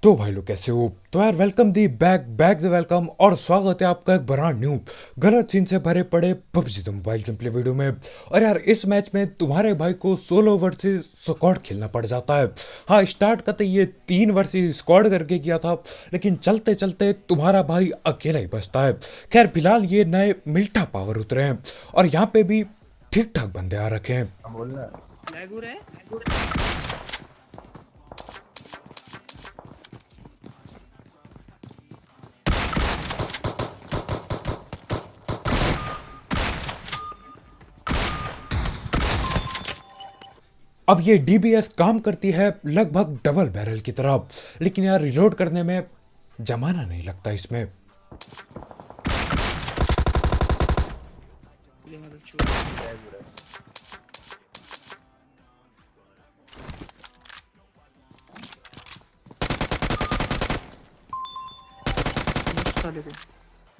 तो भाई लोग कैसे हो। तो यार welcome the back back the welcome और स्वागत है आपका एक ब्रांड न्यू गलत सीन से भरे पड़े PUBG the mobile game play video में। और यार इस मैच में तुम्हारे भाई को सोलो वर्सेस स्क्वाड खेलना पड़ जाता है। हाँ, स्टार्ट करते ये 3 वर्सेस स्क्वाड करके किया था, लेकिन चलते चलते तुम्हारा भाई अकेला ही बचता है। खैर फिलहाल ये नए मिल्टा पावर उतरे हैं और यहाँ पे भी ठीक ठाक बंदे आ रखे हैं। बोलना लैगुर है। अब ये डीबीएस काम करती है लगभग डबल बैरल की तरह, लेकिन यार रिलोड करने में जमाना नहीं लगता इसमें। ये मतलब छोड़ उस साले को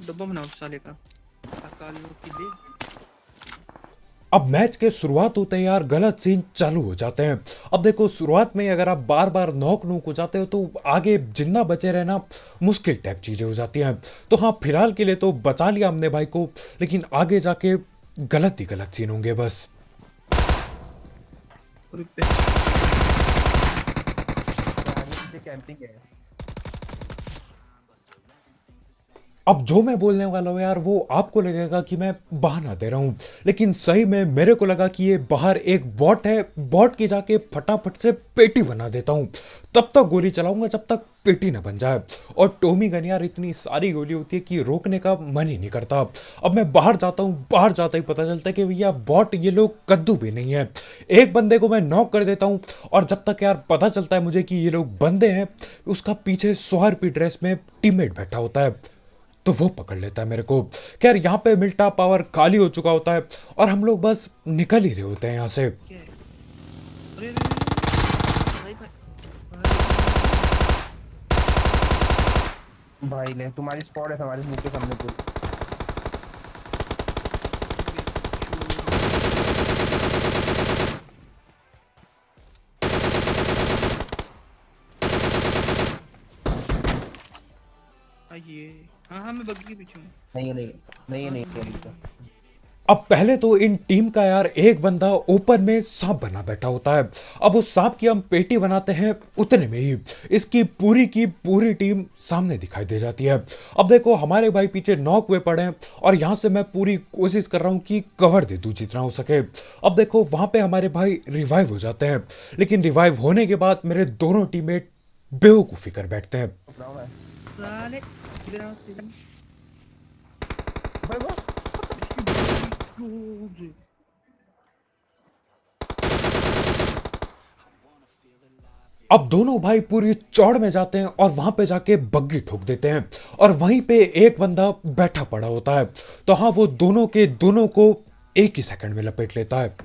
डब्बा बना उस साले का अकाल लोग की दे। अब मैच के शुरुआत होते ही यार गलत सीन चालू हो जाते हैं। अब देखो शुरुआत में अगर आप बार बार नॉक हो जाते हो तो आगे जिंदा बचे रहना मुश्किल टाइप चीजें हो जाती हैं। तो हाँ, फिलहाल के लिए तो बचा लिया हमने भाई को, लेकिन आगे जाके गलत ही गलत सीन होंगे बस। और पे कैंपिंग है। अब जो मैं बोलने वाला हूँ यार वो आपको लगेगा कि मैं बहाना दे रहा हूँ, लेकिन सही में मेरे को लगा कि ये बाहर एक बॉट है, बॉट की जाके फटाफट से पेटी बना देता हूँ। तब तक गोली चलाऊंगा जब तक पेटी ना बन जाए। और टोमी गन यार इतनी सारी गोली होती है कि रोकने का मन ही नहीं करता। अब मैं बाहर जाता हूँ, बाहर जाता ही पता चलता है कि भैया बॉट ये लोग कद्दू भी नहीं है। एक बंदे को मैं नॉक कर देता हूँ और जब तक यार पता चलता है मुझे कि ये लोग बंदे हैं, उसका पीछे स्वारपी ड्रेस में टीममेट बैठा होता है तो वो पकड़ लेता है मेरे को। खैर यहाँ पे मिल्टा पावर खाली हो चुका होता है और हम लोग बस निकल ही रहे होते हैं यहाँ से। क्या है? अरे भाई भाई भाई ले तुम्हारी स्क्वाड है हमारे मुंह के सामने पूरी। ये हाँ हाँ मैं बग्गी के पीछे हूँ। नहीं नहीं नहीं नहीं नहीं अब पहले तो इन टीम का यार एक बंदा ओपन में सांप बना बैठा होता है। अब उस सांप की हम पेटी बनाते हैं, उतने में ही इसकी पूरी की पूरी टीम सामने दिखाई दे जाती है। अब देखो हमारे भाई पीछे नॉक हुए पड़े हैं और यहाँ से मैं पूरी कोशिश कर रहा हूँ कि कवर दे दूँ जितना हो सके। अब देखो वहाँ पे हमारे भाई रिवाइव हो जाते हैं, लेकिन रिवाइव होने के बाद मेरे दोनों टीममेट बेवकूफ़ी कर बैठते हैं। साले इधर आओ इधर। भाई वो अब दोनों भाई पूरी चौड़ में जाते हैं और वहां पे जाके बग्गी ठोक देते हैं और वहीं पे एक बंदा बैठा पड़ा होता है। तो हाँ, वो दोनों के दोनों को एक ही सेकंड में लपेट लेता है।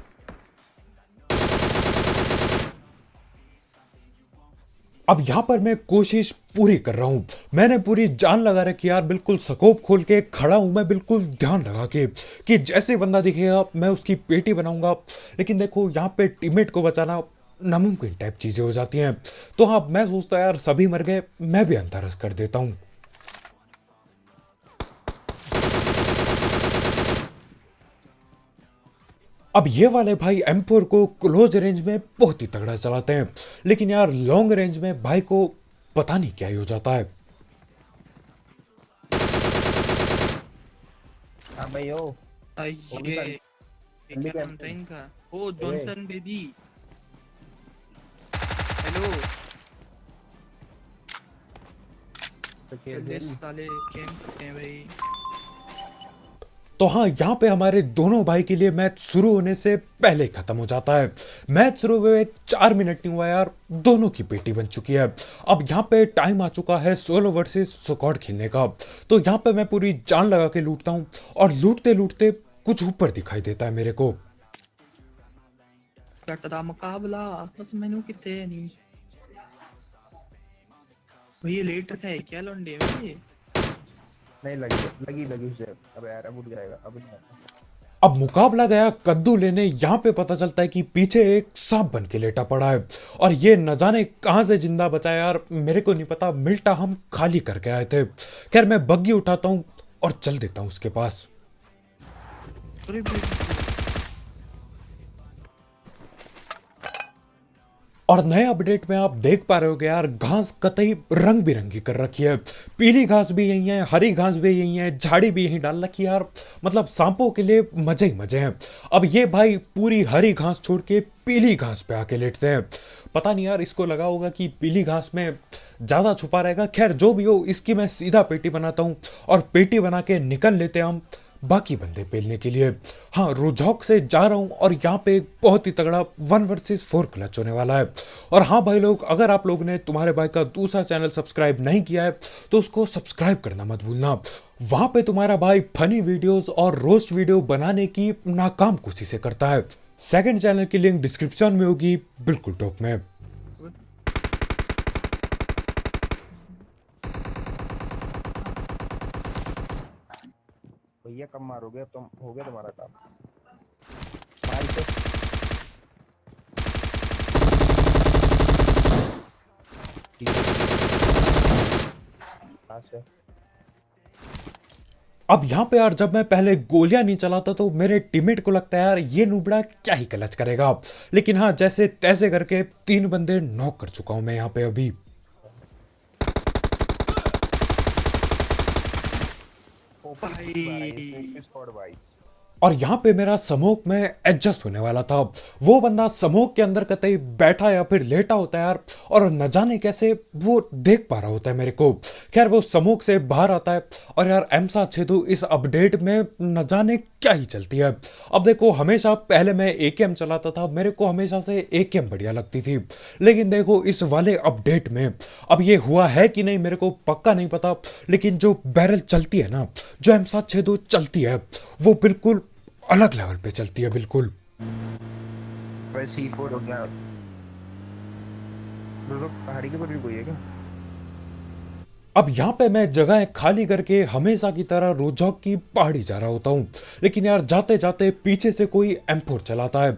अब यहां पर मैं कोशिश पूरी कर रहा हूं, मैंने पूरी जान लगा रखी यार, बिल्कुल स्कोप खोल के खड़ा हूं मैं, बिल्कुल ध्यान लगा के कि जैसे बंदा दिखेगा मैं उसकी पेटी बनाऊंगा। लेकिन देखो यहाँ पे टीममेट को बचाना नामुमकिन टाइप चीजें हो जाती हैं। तो हाँ, मैं सोचता यार सभी मर गए, मैं भी अंतरस कर देता हूं। अब ये वाले भाई M4 को क्लोज रेंज में बहुत ही तगड़ा चलाते हैं, लेकिन यार लॉन्ग रेंज में भाई को पता नहीं क्या ही हो जाता है। हाँ भाई ओ ये क्या नाम था इनका? ओ जॉनसन बेबी। हेलो तो खेल ये दे। साले कैंप करते हैं भाई। तो हाँ, यहाँ पे हमारे दोनों भाई के लिए मैच शुरू होने से पहले खत्म हो जाता है। मैच शुरू हुए 4 मिनट नहीं हुआ यार, दोनों की पेटी बन चुकी है। अब यहाँ पे टाइम आ चुका है सोलो वर्सेस स्क्वाड खेलने का। तो यहाँ पे मैं पूरी जान लगा के लूटता हूँ और लूटते लूटते कुछ ऊपर दिखाई देता है मेरे को। डटदा मुकाबला बस मैंने कितने नहीं भाई। ये लेट रखा है क्या लौंडे में ये? नहीं लगी लगी लगी उसे। अब यार अब उठ जाएगा अब नहीं आता। अब मुकाबला गया कद्दू लेने। यहाँ पे पता चलता है कि पीछे एक सांप बन के लेटा पड़ा है और ये न जाने कहाँ से जिंदा बचा है यार, मेरे को नहीं पता। मिल्टा हम खाली करके आए थे। खैर मैं बग्गी उठाता हूँ और चल देता हूँ उसके पास। अरे भाई, और नए अपडेट में आप देख पा रहे होगे यार, घास कतई रंग बिरंगी कर रखी है। पीली घास भी यही है, हरी घास भी यही है, झाड़ी भी यही डाल रखी है यार। मतलब सांपों के लिए मजे ही मजे हैं। अब ये भाई पूरी हरी घास छोड़ के पीली घास पे आके लेटते हैं। पता नहीं यार, इसको लगा होगा कि पीली घास में ज्यादा छुपा रहेगा। खैर जो भी हो, इसकी मैं सीधा पेटी बनाता हूँ और पेटी बना के निकल लेते हैं हम बाकी बंदे पेलने के लिए। हाँ, रोजॉक से जा रहा हूँ और यहाँ पे एक बहुत ही तगड़ा 1 वर्सेस 4 क्लच होने वाला है। और हाँ भाई लोग, अगर आप लोगों ने तुम्हारे भाई का दूसरा चैनल सब्सक्राइब नहीं किया है तो उसको सब्सक्राइब करना मत भूलना। वहां पे तुम्हारा भाई फनी वीडियोस और रोस्ट वीडियो बनाने की नाकाम कोशिशें करता है। सेकंड चैनल की लिंक डिस्क्रिप्शन में होगी, बिल्कुल टॉप में। भैया कम मारोगे, अब तुम हो गया तुम्हारा काम। मार इसे। पास है। अब यहाँ पे यार, जब मैं पहले गोलियां नहीं चलाता तो मेरे टीममेट को लगता है यार ये नुबड़ा क्या ही क्लच करेगा। लेकिन हाँ, जैसे तैसे करके 3 बंदे नॉक कर चुका हूं मैं यहाँ पे अभी। भाई। स्क्वाड भाई। और यहाँ पे मेरा समोक में एडजस्ट होने वाला था। वो बंदा समोक के अंदर कतई बैठा या फिर लेटा होता है यार, और न जाने कैसे वो देख पा रहा होता है मेरे को। खैर वो समोक से बाहर आता है और यार M762 इस अपडेट में न जाने क्या ही चलती है। अब देखो, हमेशा पहले मैं AKM चलाता था, मेरे को हमेशा से AKM बढ़िया लगती थी। लेकिन देखो इस वाले अपडेट में अब ये हुआ है कि नहीं मेरे को पक्का नहीं पता, लेकिन जो बैरल चलती है ना, जो M762 चलती है, वो बिल्कुल अलग लेवल पे चलती है बिल्कुल। भाई C4 हो गया। रुक, पहाड़ी के ऊपर भी कोई है क्या? अब यहाँ पे मैं जगह खाली करके हमेशा की तरह रोजॉक की पहाड़ी जा रहा होता हूँ। लेकिन यार जाते जाते पीछे से कोई M4 चलाता है,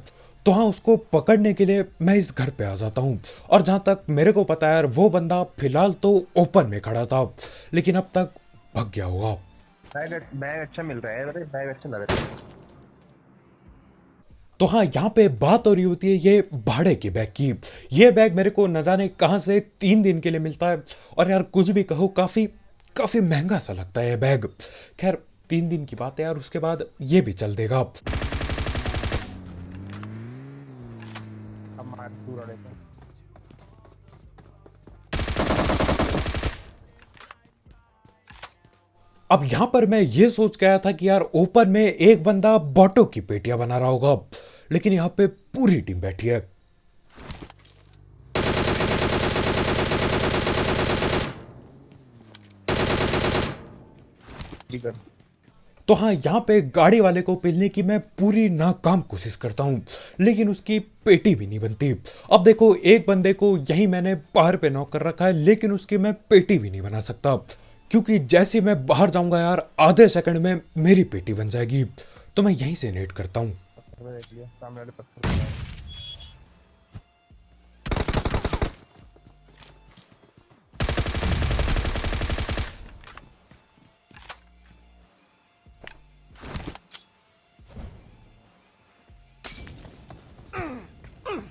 तो हाँ उसको पकड़ने के लिए मैं इस घर पे आ जाता हूँ। और जहाँ तक मेरे को पता है यार, वो बंदा फिलहाल तो ओपन में खड़ा था, लेकिन अब तक भाग गया होगा। बैग अच्छा मिल रहा है, अरे बैग अच्छा लग रहा है। तो हाँ, यहाँ पे बात हो रही होती है ये भाड़े के बैग की। ये बैग मेरे को न जाने कहाँ से 3 दिन के लिए मिलता है। और यार कुछ भी कहो, काफी काफी महंगा सा लगता है ये बैग। खैर 3 दिन की बात है यार, उसके बाद ये भी चल देगा। अब मार पूरा लेते हैं। अब यहाँ पर मैं ये सोच गया था कि यार ओपन में एक बंदा बॉटो की पेटियां बना रहा होगा, लेकिन यहाँ पे पूरी टीम बैठी है। जी कर। तो हाँ, यहाँ पे गाड़ी वाले को पेलने की मैं पूरी नाकाम कोशिश करता हूँ, लेकिन उसकी पेटी भी नहीं बनती। अब देखो, एक बंदे को यही मैंने बाहर पे नॉक कर रखा है, लेकिन उसकी मैं पेटी भी नहीं बना सकता, क्योंकि जैसे ही मैं बाहर जाऊंगा यार, आधे सेकंड में मेरी पेटी बन जाएगी। तो मैं यहीं से नेट करता हूँ। पत्थर में देख लिया, सामने वाले पत्थर पे।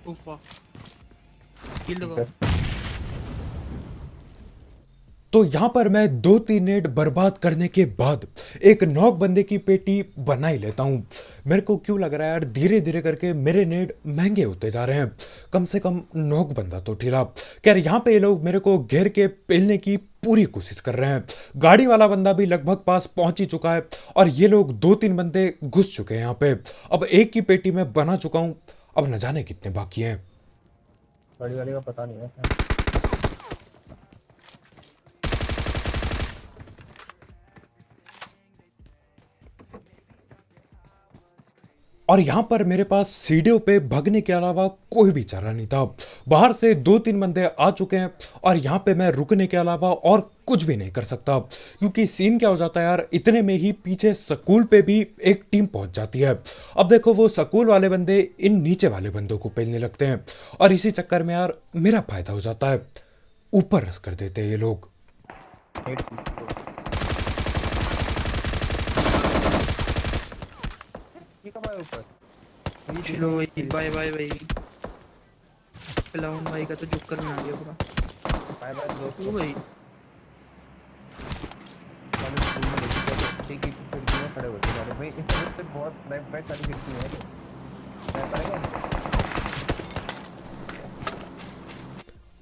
उफा। किल दबा। तो यहाँ पर मैं 2-3 नेट बर्बाद करने के बाद एक नॉक बंदे की पेटी बना ही लेता हूँ। मेरे को क्यों लग रहा है यार, धीरे धीरे करके मेरे नेट महंगे होते जा रहे हैं। कम से कम नॉक बंदा तो ठिला। खैर यहाँ पे ये लोग मेरे को घेर के पेलने की पूरी कोशिश कर रहे हैं। गाड़ी वाला बंदा भी लगभग पास पहुंच ही चुका है और ये लोग 2-3 बंदे घुस चुके हैं यहाँ पे। अब एक की पेटी में बना चुका हूँ, अब न जाने कितने बाकी हैं। गाड़ी वाले का पता नहीं है। और यहाँ पर मेरे पास सीढ़ियों पे भागने के अलावा कोई भी चारा नहीं था। बाहर से 2-3 बंदे आ चुके हैं और यहाँ पे मैं रुकने के अलावा और कुछ भी नहीं कर सकता, क्योंकि सीन क्या हो जाता है यार, इतने में ही पीछे स्कूल पे भी एक टीम पहुंच जाती है। अब देखो वो स्कूल वाले बंदे इन नीचे वाले बंदों को पेलने लगते हैं और इसी चक्कर में यार मेरा फायदा हो जाता है, ऊपर रस कर देते हैं ये लोग। हेड पीछे। ये कब आया ऊपर? ये चलो भाई, बाय बाय भाई। फिलहाल भाई का तो जुक्कर में आ गया पूरा। बाय बाय दोस्तों। ओ भाई वाले स्कूल में देखिए कि खिड़की में खड़े होते हैं भाई। इस तरह से बहुत बैक सारी खिड़की है। क्या करेंगे?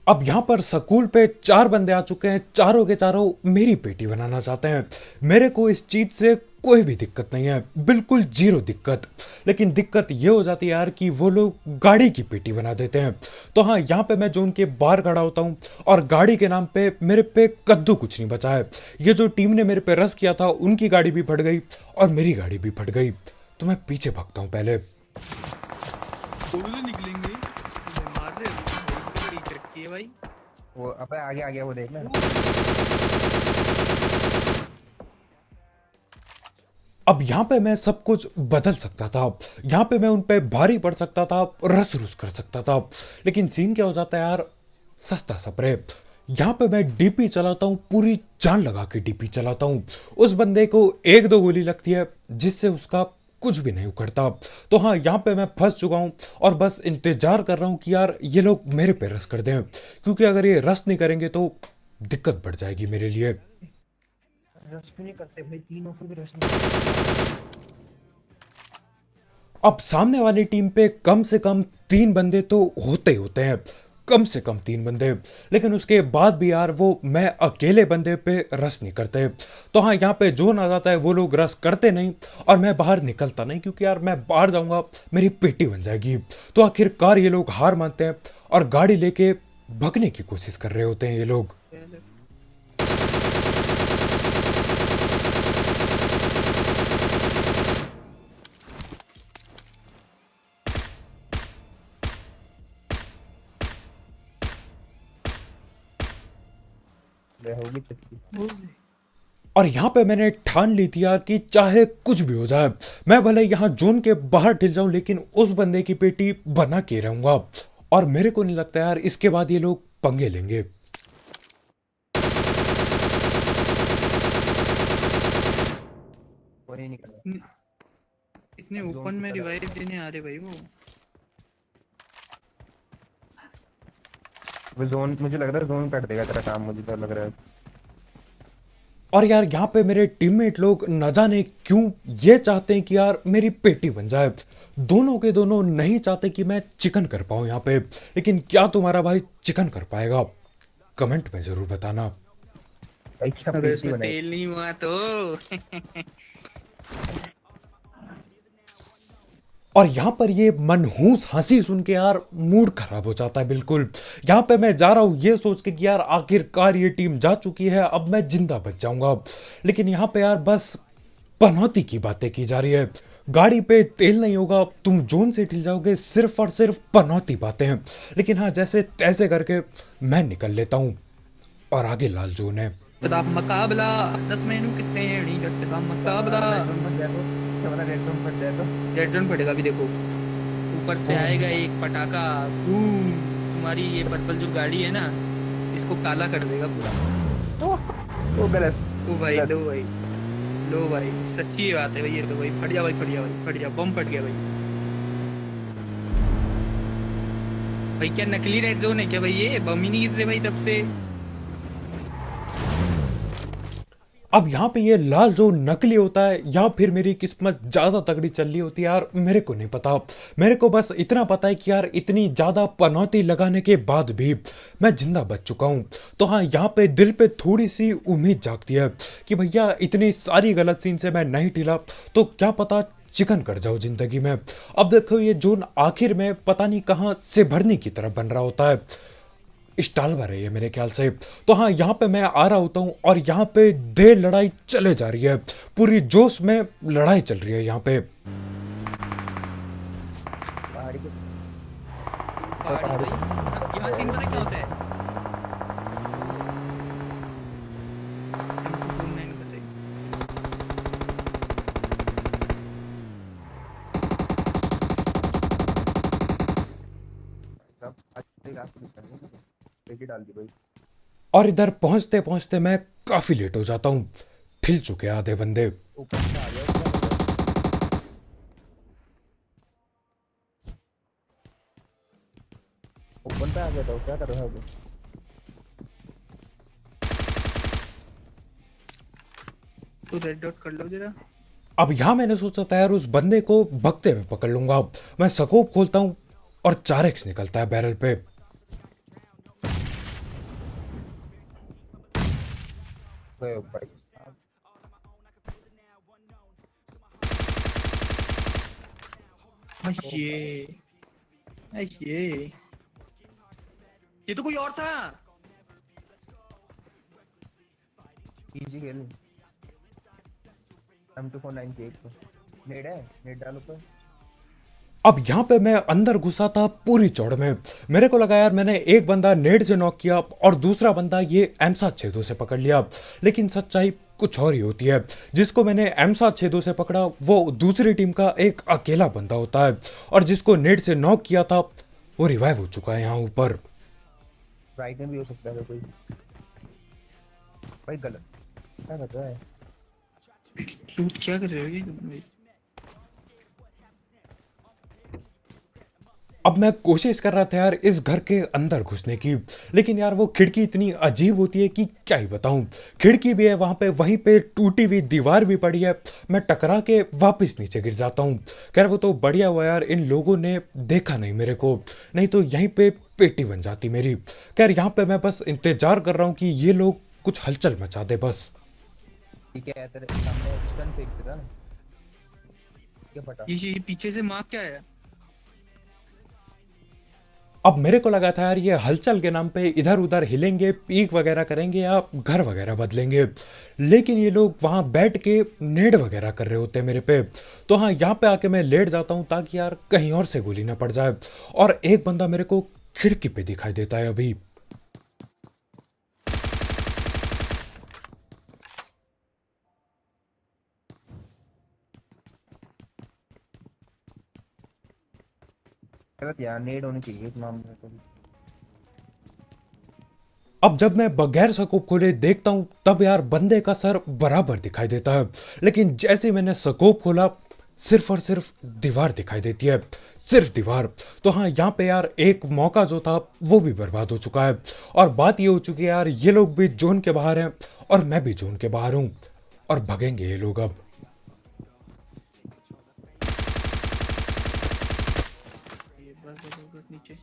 अब यहाँ पर स्कूल पे 4 बंदे आ चुके हैं, चारों के चारों मेरी पेटी बनाना चाहते हैं। मेरे को इस चीज से कोई भी दिक्कत नहीं है, बिल्कुल जीरो दिक्कत। लेकिन दिक्कत ये हो जाती है यार कि वो लोग गाड़ी की पेटी बना देते हैं। तो हाँ, यहाँ पे मैं जोन के बाहर खड़ा होता हूँ और गाड़ी के नाम पे मेरे पे कद्दू कुछ नहीं बचा है। ये जो टीम ने मेरे पे रस किया था उनकी गाड़ी भी फट गई और मेरी गाड़ी भी फट गई। तो मैं पीछे भागता हूँ पहले। उड़ने निकलेंगे। मार रहे हो भाई, बड़ी तरक्की है भाई। वो अबे आगे आ गया वो देखना। अब यहाँ पे मैं सब कुछ बदल सकता था, यहाँ पे मैं उन पे भारी पड़ सकता था, रस रुस कर सकता था। लेकिन सीन क्या हो जाता है यार, सस्ता स्प्रे। यहाँ पे मैं डीपी चलाता हूँ, पूरी जान लगा के डीपी चलाता हूँ। उस बंदे को 1-2 गोली लगती है जिससे उसका कुछ भी नहीं उखड़ता। तो हाँ, यहाँ पे मैं फंस चुका हूँ और बस इंतजार कर रहा हूँ कि यार ये लोग मेरे पे रस कर दें, क्योंकि अगर ये रस नहीं करेंगे तो दिक्कत बढ़ जाएगी मेरे लिए। रश क्यों नहीं करते भाई? तीनों को भी रश नहीं करते। अब सामने वाली टीम पे कम से कम 3 बंदे तो होते ही होते हैं, कम से कम 3 बंदे। लेकिन उसके बाद भी यार वो मैं अकेले बंदे पे रस नहीं करते। तो हाँ, यहाँ पे जो ना जाता है वो लोग रस करते नहीं और मैं बाहर निकलता नहीं, क्योंकि यार मैं बाहर जाऊंगा मेरी पेटी बन जाएगी। तो आखिरकार ये लोग हार मानते हैं और गाड़ी लेके भगने की कोशिश कर रहे होते हैं ये लोग। ले होगी चुटकी। और यहाँ पे मैंने ठान ली थी यार कि चाहे कुछ भी हो जाए, मैं भले यहाँ जोन के बाहर ढिल जाऊं, लेकिन उस बंदे की पेटी बना के रहूंगा। और मेरे को नहीं लगता यार इसके बाद ये लोग पंगे लेंगे। कोई नहीं करना। इतने ओपन में रिवाइव देने आ रहे भाई वो। वो जोन मुझे लग रहा है जोन काट देगा तेरा काम, मुझे तो लग रहा है। और यार यहाँ पे मेरे टीममेट लोग न जाने क्यों ये चाहते हैं कि यार मेरी पेटी बन जाए। दोनों के दोनों नहीं चाहते कि मैं चिकन कर पाऊं यहाँ पे। लेकिन क्या तुम्हारा भाई चिकन कर पाएगा? कमेंट में जरूर बताना। अच्छा अगर पेटी इसमें बनाई। तेल नहीं हुआ तो और यहाँ पर ये मनहूस हंसी सुन के यार मूड खराब हो जाता है बिल्कुल। यहाँ पे मैं जा रहा हूँ ये सोच के कि यार आखिरकार ये टीम जा चुकी है, अब मैं जिंदा बच जाऊंगा। लेकिन यहाँ पे यार बस पनौती की बातें की जा रही है। गाड़ी पे तेल नहीं होगा, तुम जोन से हिल जाओगे, सिर्फ और सिर्फ पनौती बातें हैं। लेकिन हाँ, जैसे तैसे करके मैं निकल लेता हूँ और आगे लाल जोन है। बता मुकाबला 10 महीनों कितने हैं नहीं करते काम मुकाबला। रेड जोन फटेगा भी देखो, ऊपर से आएगा एक पटाखा, बूम। तुम्हारी ये पर्पल जो गाड़ी है ना, इसको काला कर देगा पूरा। वो गलत। ओ भाई गलत। लो भाई, लो भाई, सच्ची बात है भाई ये तो भाई। फट जा भाई, फट जा भाई, फट जा, बम फट गया भाई। भाई क्या नकली रेड जोन है क्या भाई? ये बम ही नहीं गिर रहे भाई तब से। अब यहाँ पे ये लाल जो नकली होता है या फिर मेरी किस्मत ज्यादा तगड़ी चल रही होती है यार, मेरे को नहीं पता। मेरे को बस इतना पता है कि यार इतनी ज्यादा पनौती लगाने के बाद भी मैं जिंदा बच चुका हूँ। तो हाँ, यहाँ पे दिल पे थोड़ी सी उम्मीद जागती है कि भैया इतनी सारी गलत सीन से मैं नहीं टिला तो क्या पता चिकन कर जाओ जिंदगी में। अब देखो ये जोन आखिर में पता नहीं कहाँ से भरने की तरफ बन रहा होता है, स्टाल भर रही है मेरे ख्याल से। तो हाँ, यहाँ पे मैं आ रहा होता हूँ और यहाँ पे देर लड़ाई चले जा रही है, पूरी जोश में लड़ाई चल रही है यहाँ पे। पहाड़ी भाई, यहाँ सीन पता है क्या होता है? M249 बताइए। सब अच्छी रास्ते निकल गए, पेटी डाल दी भाई। और इधर पहुंचते पहुंचते मैं काफी लेट हो जाता हूँ। हिल चुके आधे बंदे। ऊपर से आ गया उसका मतलब। ओपन पे आ गया था, क्या कर रहा है अभी? तो रेड डॉट कर लो जरा। अब यहाँ मैंने सोचा था यार उस बंदे को भगते हुए पकड़ लूंगा। मैं स्कोप खोलता हूँ और 4x निकलता है बैरल पे। गए भाई साहब। ये तो कोई और था। इजी खेल। M249 के एक तो नेड है, नेड डालो तो। अब यहाँ पे मैं अंदर घुसा था पूरी चौड़ में। मेरे को लगा यार मैंने एक बंदा नेड से नॉक किया और दूसरा बंदा ये M762 से पकड़ लिया, लेकिन सच्चाई कुछ और ही होती है। जिसको मैंने M762 से पकड़ा वो दूसरी टीम का एक अकेला बंदा होता है, और जिसको नेड से नॉक किया था वो रिवाइव हो चुका है यहाँ ऊपर। राइट में भी हो सकता है कोई भाई। गलत क्या कर रहा है? लूट क्या कर रहे हो ये तुम भाई? अब मैं कोशिश कर रहा था यार इस घर के अंदर घुसने की, लेकिन यार वो खिड़की इतनी अजीब होती है कि क्या ही बताऊं। खिड़की भी है वहां पे, वहीं पे टूटी हुई दीवार भी पड़ी है। मैं टकरा के वापस नीचे गिर जाता हूं। खैर वो तो बढ़िया हुआ यार इन लोगों ने देखा नहीं मेरे को, नहीं तो यहीं पे पेटी बन जाती मेरी। खैर यहाँ पे मैं बस इंतजार कर रहा हूँ कि ये लोग कुछ हलचल मचा दे बस। ठीक है, तेरे सामने स्टन फेंक देता ना, क्या पता। ये पीछे से मार्क क्या है? अब मेरे को लगा था यार ये हलचल के नाम पे इधर उधर हिलेंगे, पीक वगैरह करेंगे या घर वगैरह बदलेंगे, लेकिन ये लोग वहां बैठ के नेड वगैरह कर रहे होते हैं मेरे पे। तो हाँ, यहाँ पे आके मैं लेट जाता हूँ ताकि यार कहीं और से गोली ना पड़ जाए। और एक बंदा मेरे को खिड़की पे दिखाई देता है अभी। गलत यार, नेड होनी चाहिए इस मामले में तो। अब जब मैं बगैर स्कोप खोले देखता हूं तब यार बंदे का सर बराबर दिखाई देता है, लेकिन जैसे ही मैंने स्कोप खोला सिर्फ और सिर्फ दीवार दिखाई देती है, सिर्फ दीवार। तो हाँ, यहाँ पे यार एक मौका जो था वो भी बर्बाद हो चुका है। और बात ये हो चुकी है यार ये लोग भी जोन के बाहर हैं और मैं भी जोन के बाहर हूँ, और भगेंगे ये लोग अब। ये बस नीचे।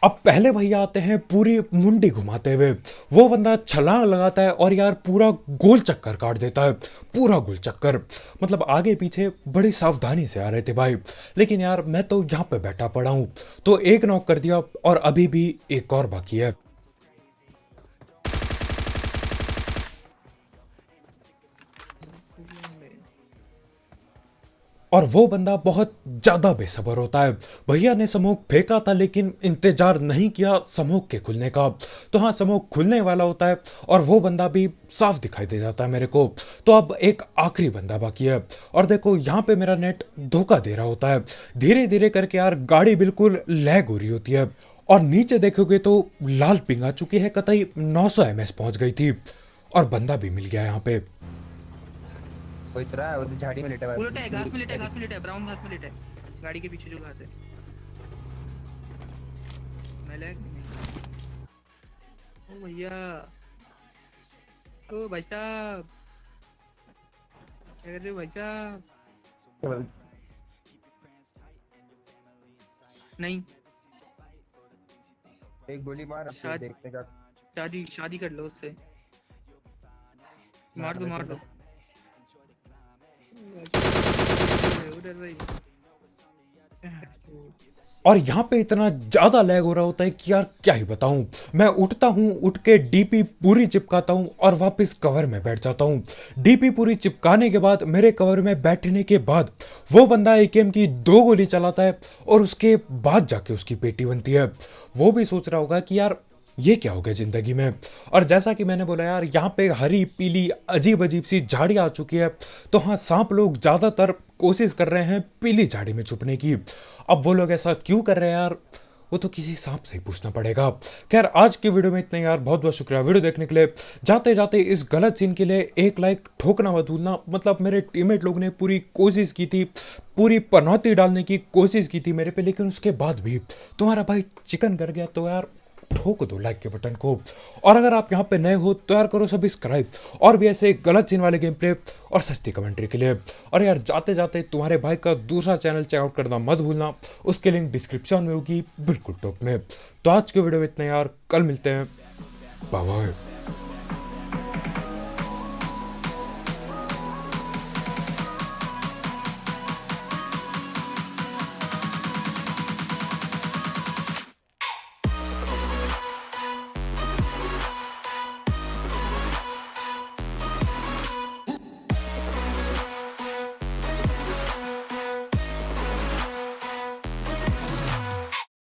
अब पहले भैया आते हैं पूरी मुंडी घुमाते हुए। वो बंदा छलांग लगाता है और यार पूरा गोल चक्कर काट देता है, पूरा गोल चक्कर। मतलब आगे पीछे बड़ी सावधानी से आ रहे थे भाई, लेकिन यार मैं तो यहाँ पे बैठा पड़ा हूँ। तो एक नॉक कर दिया और अभी भी एक और बाकी है। और वो बंदा बहुत ज्यादा बेसब्र होता है। भैया ने समोक फेंका था लेकिन इंतजार नहीं किया समोक के खुलने का। तो हाँ, समोक खुलने वाला होता है और वो बंदा भी साफ दिखाई दे जाता है मेरे को। तो अब एक आखिरी बंदा बाकी है, और देखो यहाँ पे मेरा नेट धोखा दे रहा होता है। धीरे धीरे करके यार गाड़ी बिल्कुल लैग हो रही होती है, और नीचे देखोगे तो लाल पिंग आ चुकी है, कतई 900 ms पहुंच गई थी, और बंदा भी मिल गया यहाँ पे। कोई तरह है, वो तो झाड़ी में लेटा हुआ है। वो लेटा है, घास में लेटा है, घास में लेटा है, ब्राउन घास में लेटा है, गाड़ी के पीछे जो घास है। मैं लैग ओ भैया, ओ भाई साहब, क्या कर रहे हो भाई साहब? केवल नहीं, एक गोली मार, फिर शायद- देखते का। शादी कर लो उससे। मार दो, मार दो। उधर भाई। और यहाँ पे इतना ज़्यादा लैग हो रहा होता है कि यार क्या ही बताऊँ। मैं उठता हूँ, उठ के डीपी पूरी चिपकाता हूँ और वापस कवर में बैठ जाता हूँ। डीपी पूरी चिपकाने के बाद मेरे कवर में बैठने के बाद वो बंदा एकेएम की 2 गोली चलाता है और उसके बाद जाके उसकी पेटी बनती है। वो भी सोच रहा होगा कि यार ये क्या हो गया ज़िंदगी में। और जैसा कि मैंने बोला यार, यहाँ पे हरी पीली अजीब अजीब सी झाड़ियाँ आ चुकी है। तो हाँ, सांप लोग ज़्यादातर कोशिश कर रहे हैं पीली झाड़ी में छुपने की। अब वो लोग ऐसा क्यों कर रहे हैं यार, वो तो किसी सांप से ही पूछना पड़ेगा। खैर, आज की वीडियो में इतना ही यार। बहुत बहुत शुक्रिया वीडियो देखने के लिए। जाते जाते इस गलत सीन के लिए एक लाइक ठोकना मत भूलना। मतलब मेरे टीममेट लोग ने पूरी कोशिश की थी, पूरी पनौती डालने की कोशिश की थी मेरे पे, लेकिन उसके बाद भी तुम्हारा भाई चिकन कर गया। तो यार ठोक दो लाइक के बटन को। और अगर आप यहाँ पे नए हो तो यार करो सब्सक्राइब, और भी ऐसे गलत सीन वाले गेम प्ले और सस्ती कमेंट्री के लिए। और यार जाते जाते तुम्हारे भाई का दूसरा चैनल चेकआउट करना मत भूलना, उसके लिंक डिस्क्रिप्शन में होगी बिल्कुल टॉप में। तो आज के वीडियो में इतना यार, कल मिलते हैं, बाय बाय।